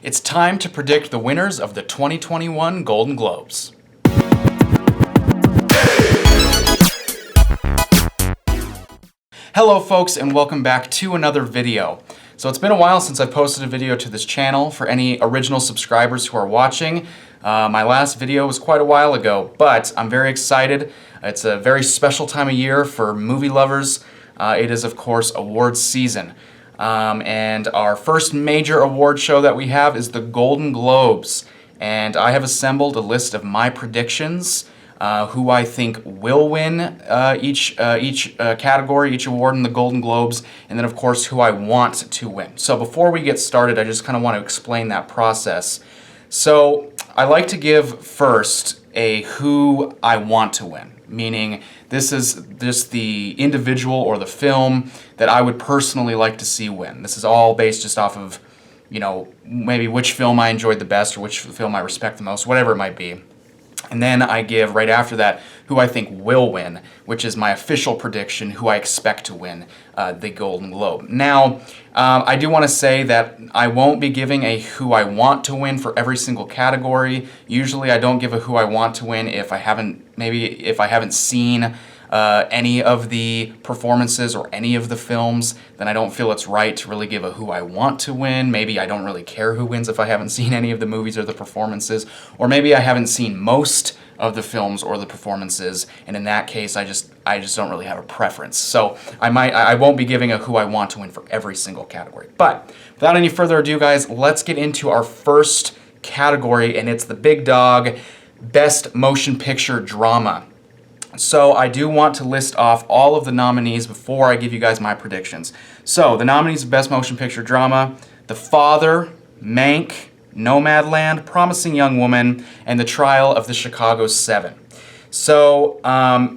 It's time to predict the winners of the 2021 Golden Globes. Hello folks, and welcome back to another video. So it's been a while since I've posted a video to this channel. For any original subscribers who are watching, my last video was quite a while ago, but I'm very excited. It's a very special time of year for movie lovers. It is, of course, awards season. And our first major award show that we have is the Golden Globes. And I have assembled a list of my predictions, who I think will win each category, each award in the Golden Globes, and then of course who I want to win. So before we get started, I just kind of want to explain that process. So I like to give first a who I want to win, meaning this is just the individual or the film that I would personally like to see win. This is all based just off of, you know, maybe which film I enjoyed the best or which film I respect the most, whatever it might be. And then I give, right after that, who I think will win, which is my official prediction, who I expect to win the Golden Globe. Now, I do want to say that I won't be giving a who I want to win for every single category. Usually I don't give a who I want to win if I haven't seen any of the performances or any of the films, then I don't feel it's right to really give a who I want to win. Maybe I don't really care who wins if I haven't seen any of the movies or the performances, or maybe I haven't seen most of the films or the performances, and in that case I just don't really have a preference. So I won't be giving a who I want to win for every single category. But without any further ado, guys, let's get into our first category, and it's the big dog, Best Motion Picture Drama. So I do want to list off all of the nominees before I give you guys my predictions. So the nominees of Best Motion Picture Drama: The Father, Mank, Nomadland, Promising Young Woman, and The Trial of the Chicago 7. So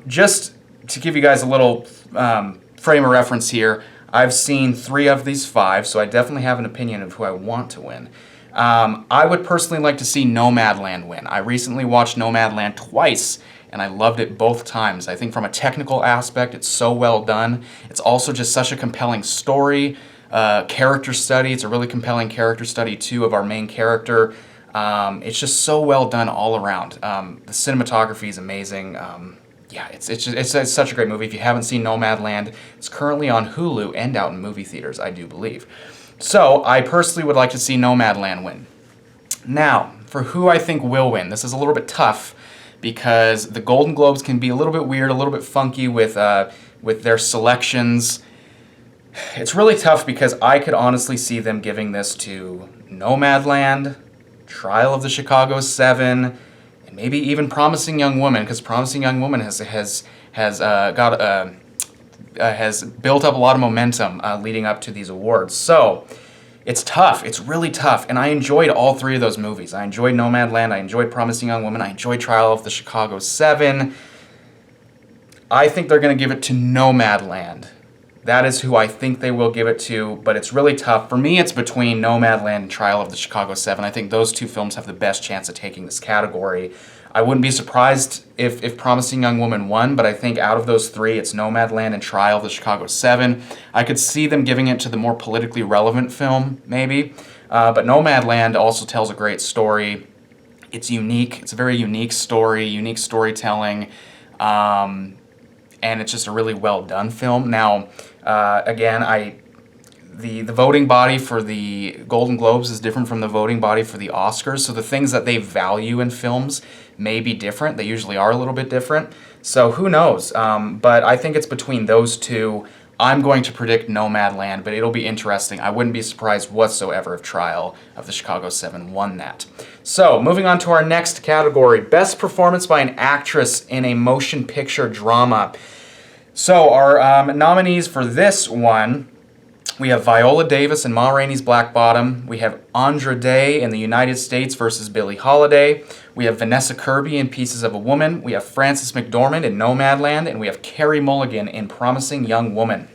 just to give you guys a little frame of reference here, I've seen 3 of these 5, so I definitely have an opinion of who I want to win. I would personally like to see Nomadland win. I recently watched Nomadland twice, and I loved it both times. I think from a technical aspect, it's so well done. It's also just such a compelling story, character study. It's a really compelling character study, too, of our main character. It's just so well done all around. The cinematography is amazing. Yeah, it's such a great movie. If you haven't seen Nomadland, it's currently on Hulu and out in movie theaters, I do believe. So I personally would like to see Nomadland win. Now, for who I think will win, this is a little bit tough, because the Golden Globes can be a little bit weird, a little bit funky with their selections. It's really tough because I could honestly see them giving this to Nomadland, Trial of the Chicago 7, and maybe even Promising Young Woman, because Promising Young Woman has built up a lot of momentum leading up to these awards. So it's tough. It's really tough. And I enjoyed all 3 of those movies. I enjoyed Nomadland. I enjoyed Promising Young Woman. I enjoyed Trial of the Chicago 7. I think they're going to give it to Nomadland. That is who I think they will give it to, but it's really tough. For me, it's between Nomadland and Trial of the Chicago 7. I think those 2 films have the best chance of taking this category. I wouldn't be surprised if Promising Young Woman won, but I think out of those 3, it's Nomadland and Trial of the Chicago 7. I could see them giving it to the more politically relevant film, maybe. But Nomadland also tells a great story. It's unique. It's a very unique story, unique storytelling, and it's just a really well-done film. Now, again, the voting body for the Golden Globes is different from the voting body for the Oscars, so the things that they value in films may be different. They usually are a little bit different, so who knows? But I think it's between those 2. I'm going to predict Nomadland, but it'll be interesting. I wouldn't be surprised whatsoever if Trial of the Chicago 7 won that. So, moving on to our next category, Best Performance by an Actress in a Motion Picture Drama. So, our nominees for this one: we have Viola Davis in Ma Rainey's Black Bottom. We have Andra Day in The United States versus Billie Holiday. We have Vanessa Kirby in Pieces of a Woman. We have Frances McDormand in Nomadland. And we have Carey Mulligan in Promising Young Woman.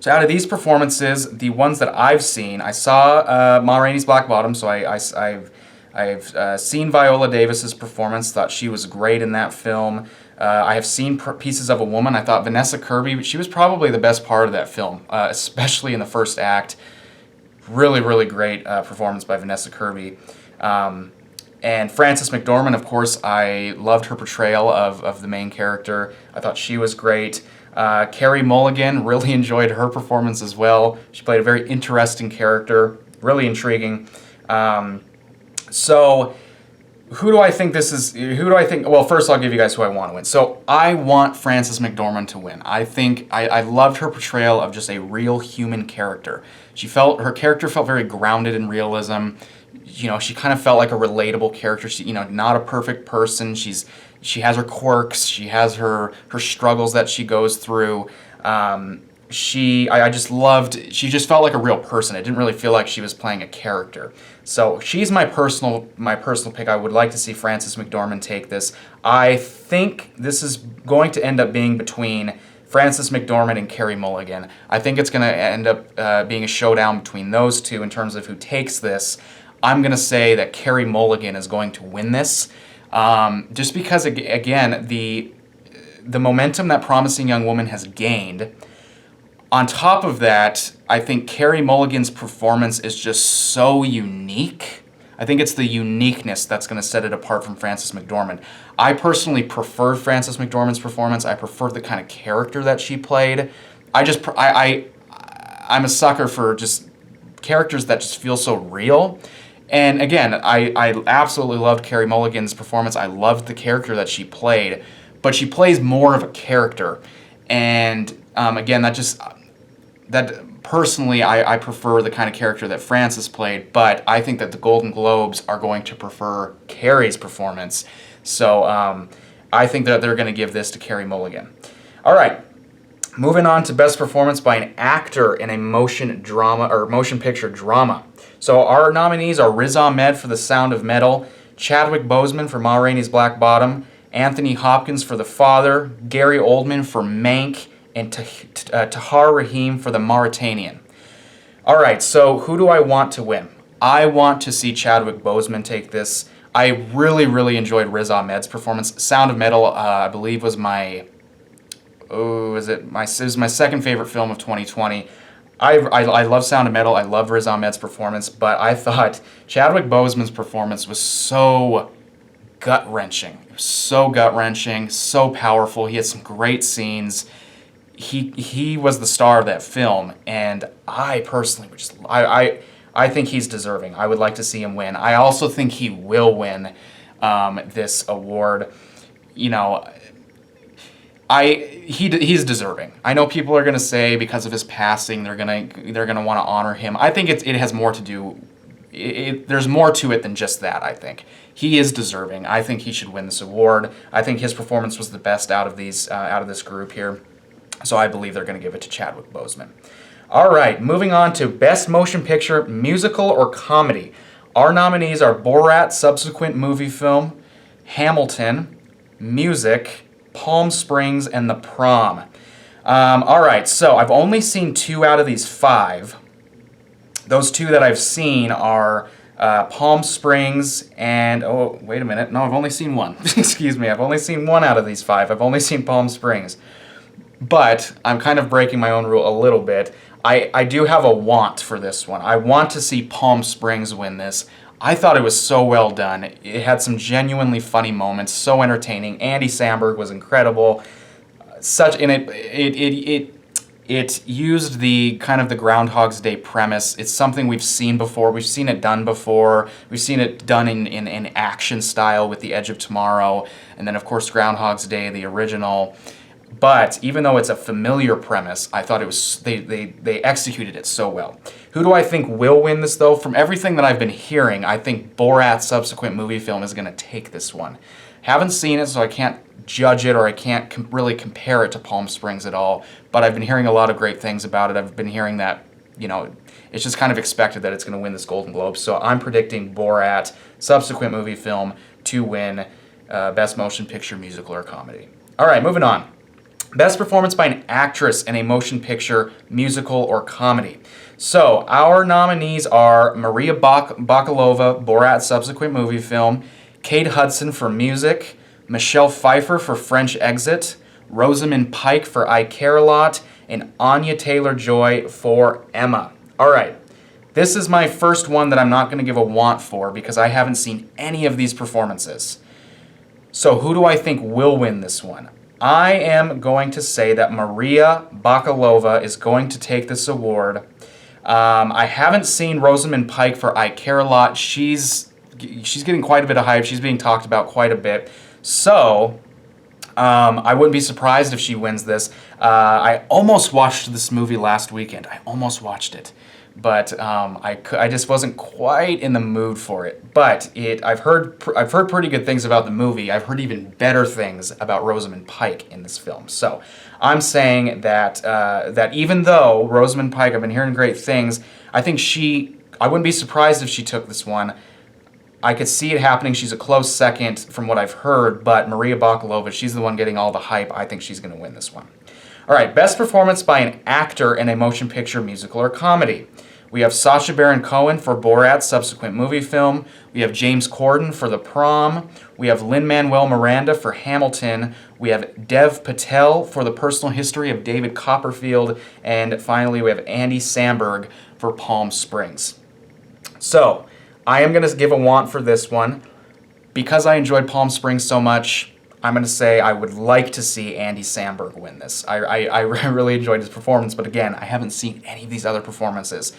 So out of these performances, the ones that I've seen, I saw Ma Rainey's Black Bottom, so I've seen Viola Davis's performance, thought she was great in that film. I have seen Pieces of a Woman. I thought Vanessa Kirby, she was probably the best part of that film, especially in the first act. Really, really great performance by Vanessa Kirby. And Frances McDormand, of course, I loved her portrayal of the main character. I thought she was great. Carey Mulligan, really enjoyed her performance as well. She played a very interesting character, really intriguing. So, who do I think this is? Who do I think? Well, first I'll give you guys who I want to win. So I want Frances McDormand to win. I think I loved her portrayal of just a real human character. Her character felt very grounded in realism. You know, she kind of felt like a relatable character. She, you know, not a perfect person. She has her quirks. She has her struggles that she goes through. I just loved, she just felt like a real person. It didn't really feel like she was playing a character. So she's my personal pick. I would like to see Frances McDormand take this. I think this is going to end up being between Frances McDormand and Carey Mulligan. I think it's going to end up being a showdown between those two in terms of who takes this. I'm going to say that Carey Mulligan is going to win this. Just because, again, the momentum that Promising Young Woman has gained. On top of that, I think Carey Mulligan's performance is just so unique. I think it's the uniqueness that's going to set it apart from Frances McDormand. I personally preferred Frances McDormand's performance. I preferred the kind of character that she played. I'm a sucker for just characters that just feel so real. And again, I absolutely loved Carey Mulligan's performance. I loved the character that she played, but she plays more of a character. And again, that personally, I prefer the kind of character that Frances played, but I think that the Golden Globes are going to prefer Carey's performance. So I think that they're going to give this to Carey Mulligan. All right, moving on to Best Performance by an Actor in a Motion Drama or Motion Picture Drama. So our nominees are Riz Ahmed for The Sound of Metal, Chadwick Boseman for Ma Rainey's Black Bottom, Anthony Hopkins for The Father, Gary Oldman for Mank, and Tahar Rahim for The Mauritanian. All right, so who do I want to win? I want to see Chadwick Boseman take this. I really, really enjoyed Riz Ahmed's performance. Sound of Metal, I believe, was my second favorite film of 2020. I love Sound of Metal. I love Riz Ahmed's performance, but I thought Chadwick Boseman's performance was so gut-wrenching. So gut-wrenching, so powerful. He had some great scenes. He was the star of that film, and I personally would I think he's deserving. I would like to see him win. I also think he will win this award. You know, he's deserving. I know people are going to say because of his passing they're going to want to honor him. I think it has more to do. There's more to it than just that. I think he is deserving. I think he should win this award. I think his performance was the best out of this group here. So I believe they're going to give it to Chadwick Boseman. All right, moving on to Best Motion Picture, Musical or Comedy. Our nominees are Borat subsequent movie film, Hamilton, Music, Palm Springs, and The Prom. All right, so I've only seen 2 out of these 5. Those 2 that I've seen are Palm Springs and, oh, wait a minute. No, I've only seen 1. Excuse me, I've only seen 1 out of these 5. I've only seen Palm Springs. But I'm kind of breaking my own rule a little bit. I do have a want for this one. I want to see Palm Springs win this. I thought it was so well done. It had some genuinely funny moments, so entertaining. Andy Samberg was incredible. It used the kind of the Groundhog's Day premise. It's something we've seen before. We've seen it done before. We've seen it done in action style with The Edge of Tomorrow, and then of course Groundhog's Day, the original. But even though it's a familiar premise, I thought it was they executed it so well. Who do I think will win this, though? From everything that I've been hearing, I think Borat's subsequent movie film is going to take this one. Haven't seen it, so I can't judge it, or I can't really compare it to Palm Springs at all. But I've been hearing a lot of great things about it. I've been hearing that, you know, it's just kind of expected that it's going to win this Golden Globe. So I'm predicting Borat, subsequent movie film, to win Best Motion Picture, Musical, or Comedy. All right, moving on. Best Performance by an Actress in a Motion Picture, Musical, or Comedy. So, our nominees are Maria Bakalova, Borat's subsequent movie film, Kate Hudson for Music, Michelle Pfeiffer for French Exit, Rosamund Pike for I Care a Lot, and Anya Taylor-Joy for Emma. All right. This is my first one that I'm not going to give a want for because I haven't seen any of these performances. So who do I think will win this one? I am going to say that Maria Bakalova is going to take this award. I haven't seen Rosamund Pike for I Care a Lot. She's getting quite a bit of hype. She's being talked about quite a bit. So I wouldn't be surprised if she wins this. I almost watched this movie last weekend. I almost watched it. But I just wasn't quite in the mood for it. But I've heard pretty good things about the movie. I've heard even better things about Rosamund Pike in this film. So I'm saying that that even though Rosamund Pike, I've been hearing great things, I think I wouldn't be surprised if she took this one. I could see it happening. She's a close second from what I've heard, but Maria Bakalova, she's the one getting all the hype. I think she's going to win this one. All right, best performance by an actor in a motion picture, musical, or comedy. We have Sacha Baron Cohen for Borat's subsequent movie film. We have James Corden for The Prom. We have Lin-Manuel Miranda for Hamilton. We have Dev Patel for The Personal History of David Copperfield. And finally, we have Andy Samberg for Palm Springs. So, I am going to give a want for this one. Because I enjoyed Palm Springs so much, I'm going to say I would like to see Andy Samberg win this. I really enjoyed his performance, but again, I haven't seen any of these other performances.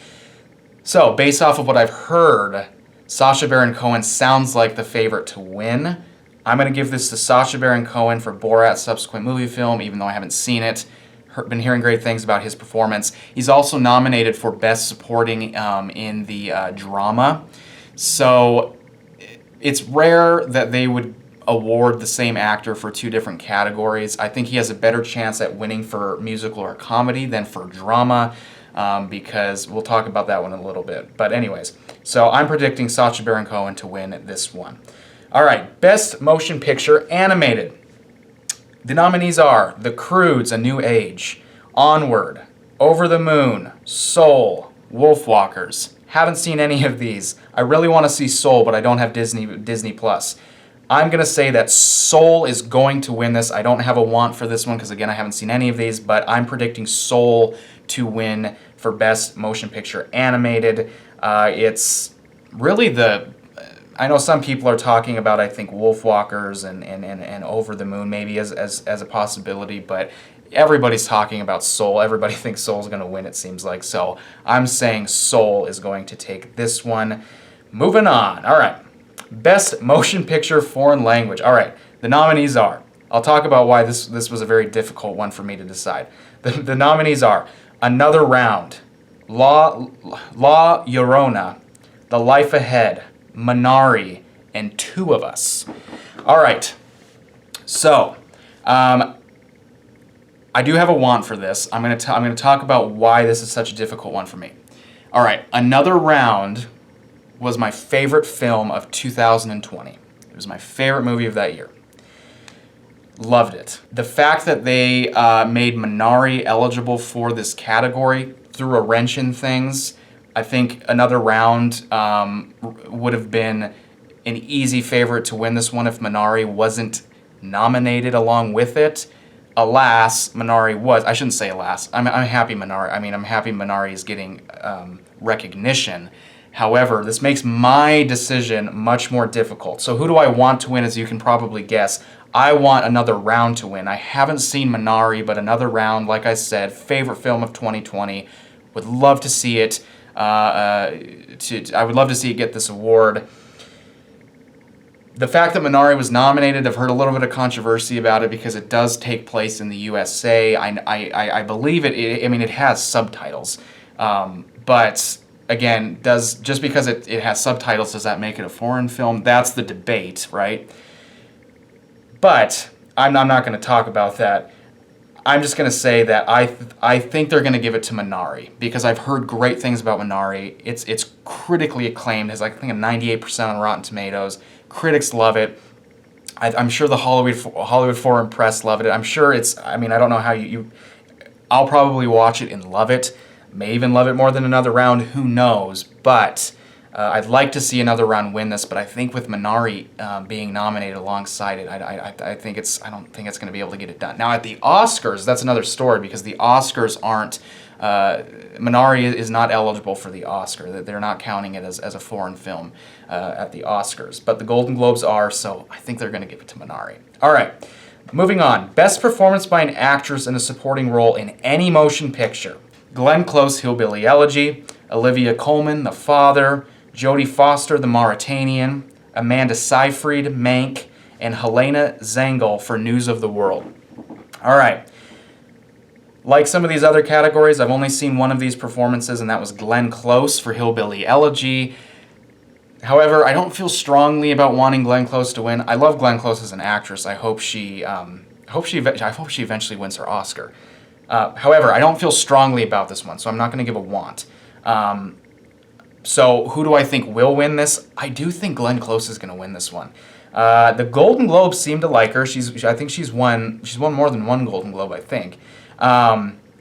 So, based off of what I've heard, Sacha Baron Cohen sounds like the favorite to win. I'm going to give this to Sacha Baron Cohen for Borat's subsequent movie film, even though I haven't seen it. Been hearing great things about his performance. He's also nominated for Best Supporting in the drama. So, it's rare that they would award the same actor for two different categories. I think he has a better chance at winning for musical or comedy than for drama. Because we'll talk about that one in a little bit. But anyways, so I'm predicting Sacha Baron Cohen to win this one. All right, Best Motion Picture Animated. The nominees are The Croods: A New Age, Onward, Over the Moon, Soul, Wolfwalkers. Haven't seen any of these. I really want to see Soul, but I don't have Disney Plus. I'm going to say that Soul is going to win this. I don't have a want for this one because, again, I haven't seen any of these, but I'm predicting Soul to win for Best Motion Picture Animated. It's really I know some people are talking about, I think, Wolfwalkers and Over the Moon maybe as a possibility, but everybody's talking about Soul. Everybody thinks Soul's going to win, it seems like. So I'm saying Soul is going to take this one. Moving on. All right. Best Motion Picture Foreign Language. All right. The nominees are, I'll talk about why this was a very difficult one for me to decide. The nominees are Another Round, La Llorona, The Life Ahead, Minari, and Two of Us. All right. So, I do have a want for this. I'm going to talk about why this is such a difficult one for me. All right. Another Round was my favorite film of 2020. It was my favorite movie of that year. Loved it. The fact that they made Minari eligible for this category threw a wrench in things. I think Another Round would have been an easy favorite to win this one if Minari wasn't nominated along with it. Alas, Minari was. I shouldn't say alas. I'm happy Minari. I'm happy Minari is getting recognition. However, this makes my decision much more difficult. So who do I want to win? As you can probably guess, I want Another Round to win. I haven't seen Minari, but Another Round, like I said, favorite film of 2020. Would love to see it. I would love to see it get this award. The fact that Minari was nominated, I've heard a little bit of controversy about it because it does take place in the USA. I believe it. It has subtitles, but again, just because it has subtitles, does that make it a foreign film? That's the debate, right? But I'm not going to talk about that. I'm just going to say that I think they're going to give it to Minari because I've heard great things about Minari. It's critically acclaimed. Has, I think, a 98% on Rotten Tomatoes. Critics love it. I'm sure the Hollywood Foreign Press love it. I'm sure it's. I don't know how you. I'll probably watch it and love it. May even love it more than Another Round. Who knows? But I'd like to see Another Round win this. But I think with Minari being nominated alongside it, I don't think it's going to be able to get it done. Now at the Oscars, that's another story because the Oscars aren't Minari is not eligible for the Oscar. They're not counting it as a foreign film at the Oscars. But the Golden Globes are, so I think they're going to give it to Minari. All right, moving on. Best performance by an actress in a supporting role in any motion picture. Glenn Close, Hillbilly Elegy. Olivia Colman, The Father. Jodie Foster, The Mauritanian. Amanda Seyfried, Mank. And Helena Zengel for News of the World. All right. Like some of these other categories, I've only seen one of these performances, and that was Glenn Close for Hillbilly Elegy. However, I don't feel strongly about wanting Glenn Close to win. I love Glenn Close as an actress. I hope she eventually wins her Oscar. However, I don't feel strongly about this one, so I'm not going to give a want. So who do I think will win this? I do think Glenn Close is going to win this one. The Golden Globes seem to like her. I think she's won more than one Golden Globe, I think.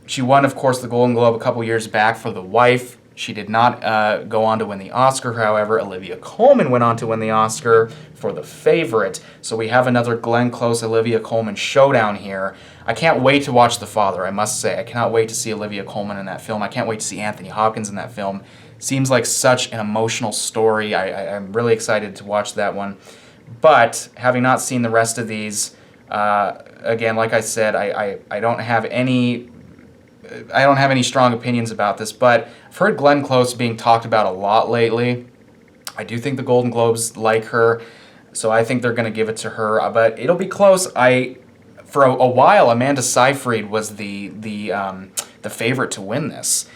She won, of course, the Golden Globe a couple years back for The Wife. She did not go on to win the Oscar, however. Olivia Colman went on to win the Oscar for The Favorite. So we have another Glenn Close, Olivia Colman showdown here. I can't wait to watch The Father, I must say. I cannot wait to see Olivia Colman in that film. I can't wait to see Anthony Hopkins in that film. Seems like such an emotional story. I'm really excited to watch that one. But having not seen the rest of these, again, like I said, I don't have any strong opinions about this, but I've heard Glenn Close being talked about a lot lately. I do think the Golden Globes like her, so I think they're going to give it to her, but it'll be close. For a while, Amanda Seyfried was the favorite to win this.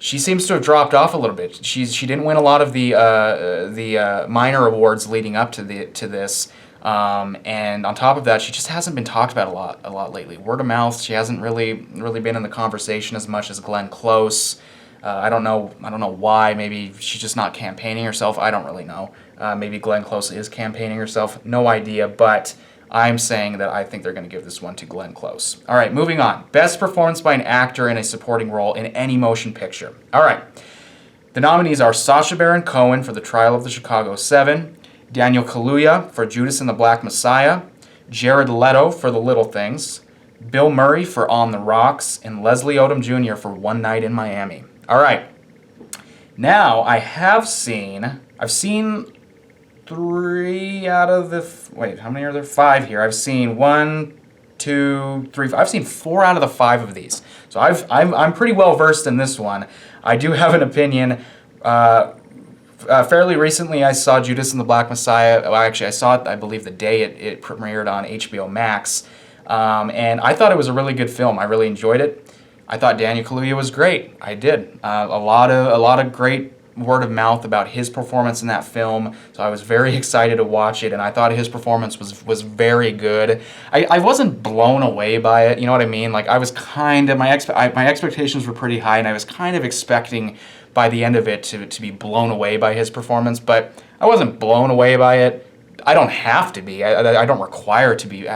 She seems to have dropped off a little bit. She didn't win a lot of the minor awards leading up to this. And on top of that, she just hasn't been talked about a lot lately. Word of mouth, she hasn't really been in the conversation as much as Glenn Close. I don't know why. Maybe she's just not campaigning herself. I don't really know. Maybe Glenn Close is campaigning herself. No idea, but I'm saying that I think they're going to give this one to Glenn Close. All right, moving on. Best performance by an actor in a supporting role in any motion picture. All right. The nominees are Sacha Baron Cohen for The Trial of the Chicago 7, Daniel Kaluuya for Judas and the Black Messiah, Jared Leto for The Little Things, Bill Murray for On the Rocks, and Leslie Odom Jr. for One Night in Miami. All right. Now, I've seen 3 out of the... Wait, how many are there? 5 here. I've seen 1, 2, 3... I've seen 4 out of the 5 of these. So I'm pretty well versed in this one. I do have an opinion. Fairly recently, I saw Judas and the Black Messiah. Well, actually, I saw it, I believe, the day it premiered on HBO Max. And I thought it was a really good film. I really enjoyed it. I thought Daniel Kaluuya was great. I did. A lot of great word of mouth about his performance in that film, so I was very excited to watch it, and I thought his performance was very good. I wasn't blown away by it, you know what I mean? Like, I was kind of, my expectations were pretty high, and I was kind of expecting by the end of it to be blown away by his performance, but I wasn't blown away by it. I don't have to be. I don't require to be,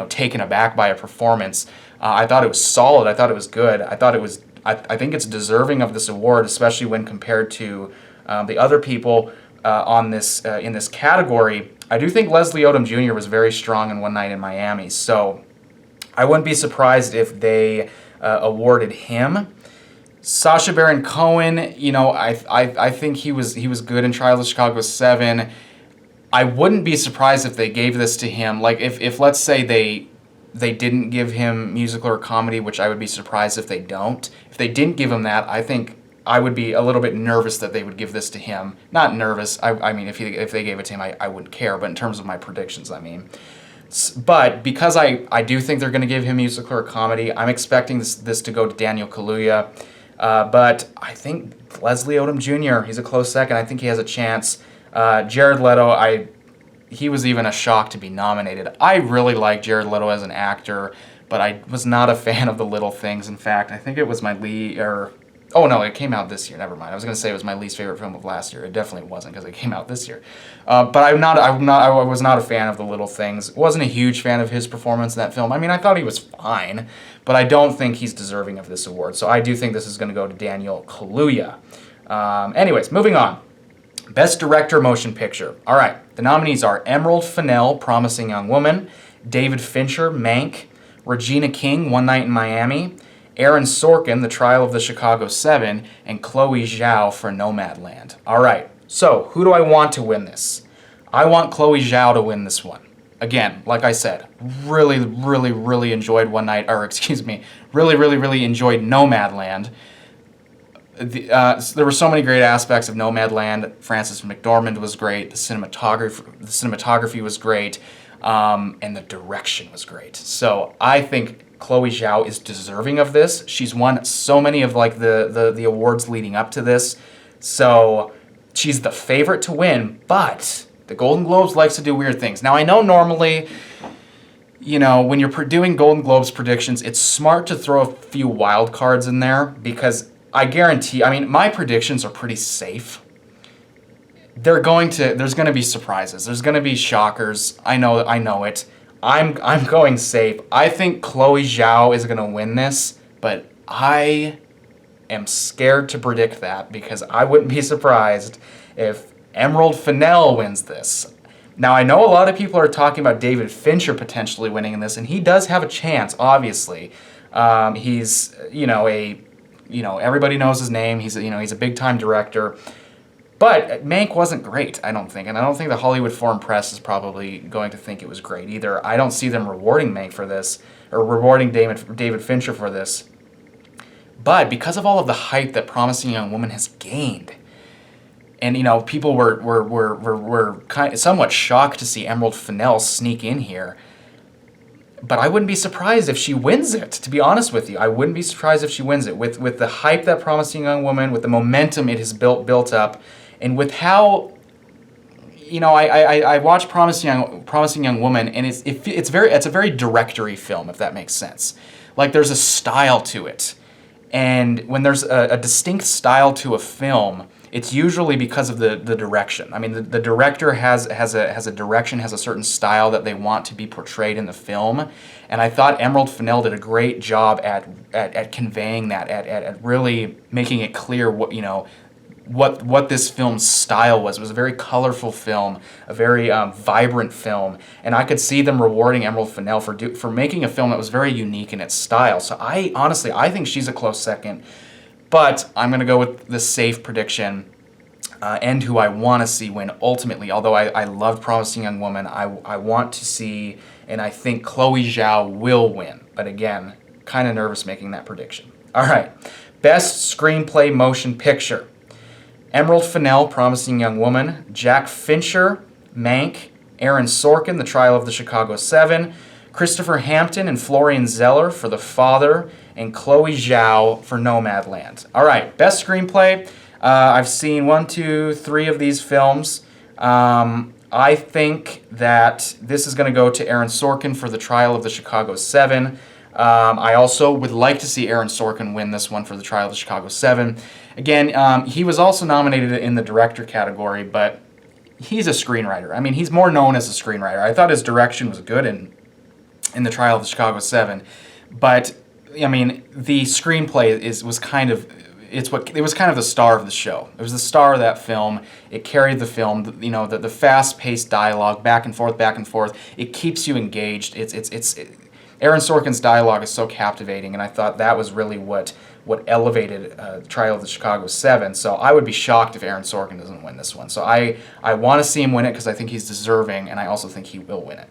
taken aback by a performance. I thought it was solid. I thought it was good. I think it's deserving of this award, especially when compared to the other people in this category. I do think Leslie Odom Jr. was very strong in One Night in Miami, so I wouldn't be surprised if they awarded him. Sacha Baron Cohen, I think he was good in Trial of Chicago 7. I wouldn't be surprised if they gave this to him. Like, if let's say they didn't give him musical or comedy, which I would be surprised if they don't. If they didn't give him that, I think I would be a little bit nervous that they would give this to him. Not nervous. I mean, if they gave it to him, I wouldn't care. But in terms of my predictions, I mean. But because I do think they're going to give him musical or comedy, I'm expecting this to go to Daniel Kaluuya. But I think Leslie Odom Jr., he's a close second. I think he has a chance. Jared Leto, he was even a shock to be nominated. I really like Jared Leto as an actor, but I was not a fan of The Little Things. In fact, I think it was it came out this year. Never mind. I was going to say it was my least favorite film of last year. It definitely wasn't because it came out this year. But I was not a fan of The Little Things. Wasn't a huge fan of his performance in that film. I mean, I thought he was fine, but I don't think he's deserving of this award. So I do think this is going to go to Daniel Kaluuya. Anyways, moving on. Best Director Motion Picture. All right, the nominees are Emerald Fennell, Promising Young Woman, David Fincher, Mank, Regina King, One Night in Miami, Aaron Sorkin, The Trial of the Chicago 7, and Chloe Zhao for Nomadland. All right, so who do I want to win this? I want Chloe Zhao to win this one. Again, like I said, really enjoyed really enjoyed Nomadland. There were so many great aspects of Nomadland. Frances McDormand was great. The cinematography was great, and the direction was great. So I think Chloe Zhao is deserving of this. She's won so many of like the awards leading up to this, so she's the favorite to win. But the Golden Globes likes to do weird things. Now I know normally, you know, when you're doing Golden Globes predictions, it's smart to throw a few wild cards in there because I guarantee, I mean, my predictions are pretty safe. There's going to be surprises. There's going to be shockers. I know it. I'm going safe. I think Chloe Zhao is going to win this, but I am scared to predict that because I wouldn't be surprised if Emerald Fennell wins this. Now, I know a lot of people are talking about David Fincher potentially winning this, and he does have a chance, obviously. He's, everybody knows his name. He's a big-time director. But Mank wasn't great, I don't think. And I don't think the Hollywood Foreign Press is probably going to think it was great either. I don't see them rewarding Mank for this, or rewarding David Fincher for this. But because of all of the hype that Promising Young Woman has gained, and people were kind of somewhat shocked to see Emerald Fennell sneak in here. But I wouldn't be surprised if she wins it, to be honest with you. I wouldn't be surprised if she wins it. With the hype that Promising Young Woman, with the momentum it has built up, and with how, I watched Promising Young Woman, and it's a very directory film, if that makes sense. Like, there's a style to it. And when there's a distinct style to a film, it's usually because of the direction. I mean, the director has a direction, has a certain style that they want to be portrayed in the film, and I thought Emerald Fennell did a great job at conveying that, at really making it clear what this film's style was. It was a very colorful film, a very vibrant film, and I could see them rewarding Emerald Fennell for making a film that was very unique in its style. So I think she's a close second. But I'm going to go with the safe prediction, and who I want to see win ultimately. Although I loved Promising Young Woman, I want to see, and I think Chloe Zhao will win. But again, kind of nervous making that prediction. All right, Best Screenplay Motion Picture. Emerald Fennell, Promising Young Woman. Jack Fincher, Mank. Aaron Sorkin, The Trial of the Chicago 7. Christopher Hampton and Florian Zeller for The Father, and Chloe Zhao for Nomadland. All right, Best Screenplay. I've seen 1, 2, 3 of these films. I think that this is going to go to Aaron Sorkin for The Trial of the Chicago 7. I also would like to see Aaron Sorkin win this one for The Trial of the Chicago 7. Again, he was also nominated in the director category, but he's a screenwriter. I mean, he's more known as a screenwriter. I thought his direction was good in The Trial of the Chicago 7, but I mean, the screenplay was kind of the star of the show. It was the star of that film. It carried the film. The fast-paced dialogue, back and forth. It keeps you engaged. Aaron Sorkin's dialogue is so captivating, and I thought that was really what elevated Trial of the Chicago 7. So I would be shocked if Aaron Sorkin doesn't win this one. So I want to see him win it because I think he's deserving, and I also think he will win it.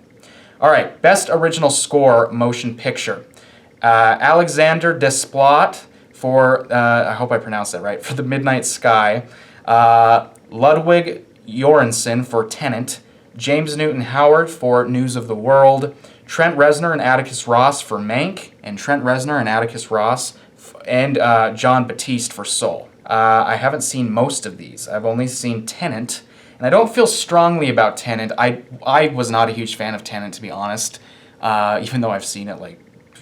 All right, Best Original Score Motion Picture. Alexander Desplat for, I hope I pronounced that right, for The Midnight Sky. Ludwig Göransson for Tenet. James Newton Howard for News of the World. Trent Reznor and Atticus Ross for Mank. And Trent Reznor and Atticus Ross and John Batiste for Soul. I haven't seen most of these. I've only seen Tenet. And I don't feel strongly about Tenet. I was not a huge fan of Tenet, to be honest, even though I've seen it like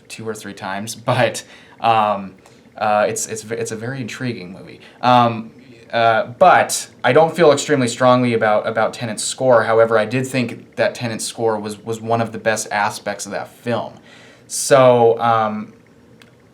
2 or 3 times. But it's a very intriguing movie. But I don't feel extremely strongly about Tenet's score. However, I did think that Tenet's score was one of the best aspects of that film. So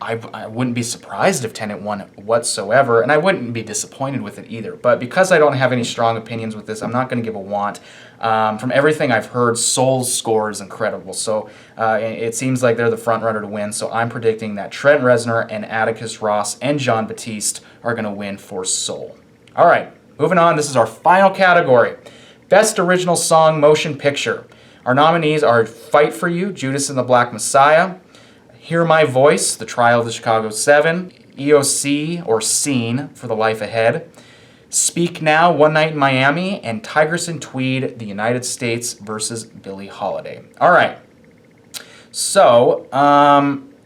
I wouldn't be surprised if Tenet won whatsoever, and I wouldn't be disappointed with it either. But because I don't have any strong opinions with this, I'm not going to give a want. From everything I've heard, Soul's score is incredible, so it seems like they're the front runner to win. So I'm predicting that Trent Reznor and Atticus Ross and Jon Batiste are going to win for Soul. All right, moving on. This is our final category: Best Original Song Motion Picture. Our nominees are Fight for You, Judas and the Black Messiah; Hear My Voice, The Trial of the Chicago 7; EOC, or Scene, For the Life Ahead; Speak Now, One Night in Miami; and Tigress and Tweed, The United States versus Billie Holiday. All right. So,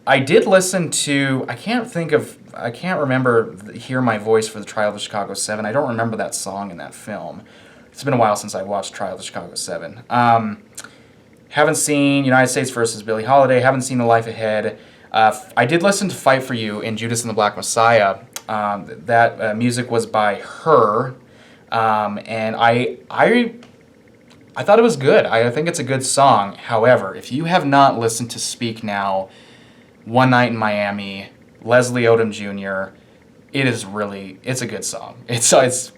I did listen to, I can't remember Hear My Voice for The Trial of the Chicago 7. I don't remember that song in that film. It's been a while since I watched Trial of the Chicago 7. Haven't seen United States versus Billie Holiday. Haven't seen The Life Ahead. I did listen to Fight for You in Judas and the Black Messiah. That music was by her, and I thought it was good. I think it's a good song. However, if you have not listened to Speak Now, One Night in Miami, Leslie Odom Jr., it's a good song. It's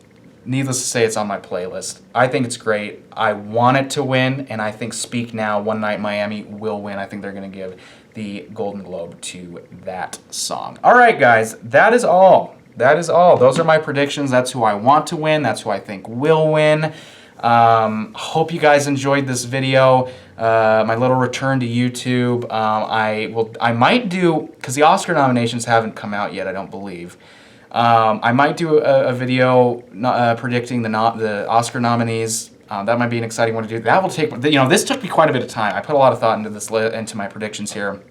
needless to say, it's on my playlist. I think it's great. I want it to win, and I think Speak Now, One Night in Miami will win. I think they're going to give the Golden Globe to that song. All right, guys, that is all. Those are my predictions. That's who I want to win. That's who I think will win. Hope you guys enjoyed this video. My little return to YouTube. I might do, because the Oscar nominations haven't come out yet, I don't believe. I might do a video predicting the Oscar nominees. That might be an exciting one to do. That will take, this took me quite a bit of time. I put a lot of thought into my predictions here.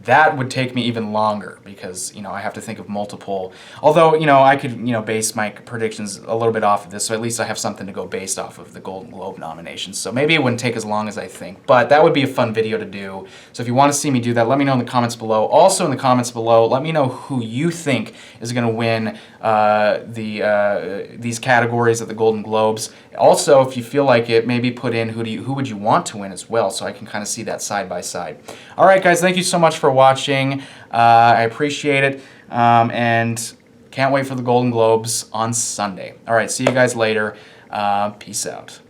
That would take me even longer because, I have to think of multiple, although, I could, base my predictions a little bit off of this, so at least I have something to go based off of the Golden Globe nominations. So maybe it wouldn't take as long as I think, but that would be a fun video to do. So if you want to see me do that, let me know in the comments below. Also in the comments below, let me know who you think is going to win these categories at the Golden Globes. Also, if you feel like it, maybe put in who would you want to win as well, so I can kind of see that side by side. All right, guys, thank you so much for watching. I appreciate it, and can't wait for the Golden Globes on Sunday. All right, see you guys later. Peace out.